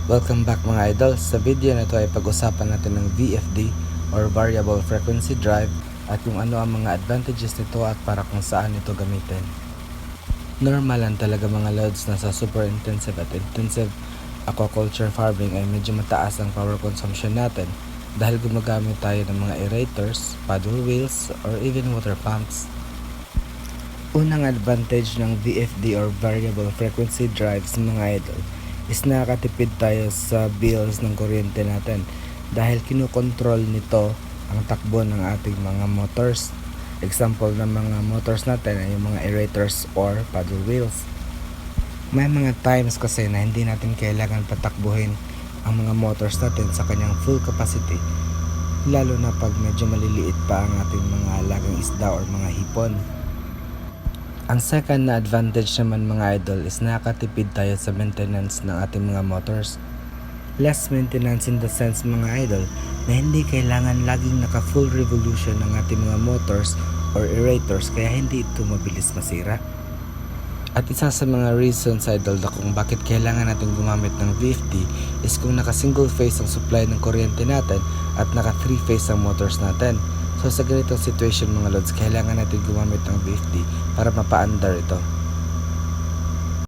Welcome back mga idol. Sa video na ito ay pag-usapan natin ng VFD or Variable Frequency Drive at yung ano ang mga advantages nito at para kung saan ito gamitin. Normal lang talaga mga loads na sa super intensive at intensive aquaculture farming ay medyo mataas ang power consumption natin dahil gumagamit tayo ng mga aerators, paddle wheels, or even water pumps. Unang advantage ng VFD or Variable Frequency Drives mga idol is nakakatipid tayo sa bills ng kuryente natin dahil kinokontrol nito ang takbo ng ating mga motors. Example ng mga motors natin ay yung mga aerators or paddle wheels. May mga times kasi na hindi natin kailangan patakbuhin ang mga motors natin sa kanyang full capacity, lalo na pag medyo maliliit pa ang ating mga alagang isda or mga hipon. Ang second na advantage naman mga idol is nakakatipid tayo sa maintenance ng ating mga motors. Less maintenance in the sense mga idol na hindi kailangan laging naka full revolution ng ating mga motors or aerators kaya hindi ito mabilis masira. At isa sa mga reasons idol na kung bakit kailangan natin gumamit ng VFD is kung naka single phase ang supply ng kuryente natin at naka 3 phase ang motors natin. So sa ganitong situation mga lods, kailangan natin gumamit ng VFD para mapaandar ito.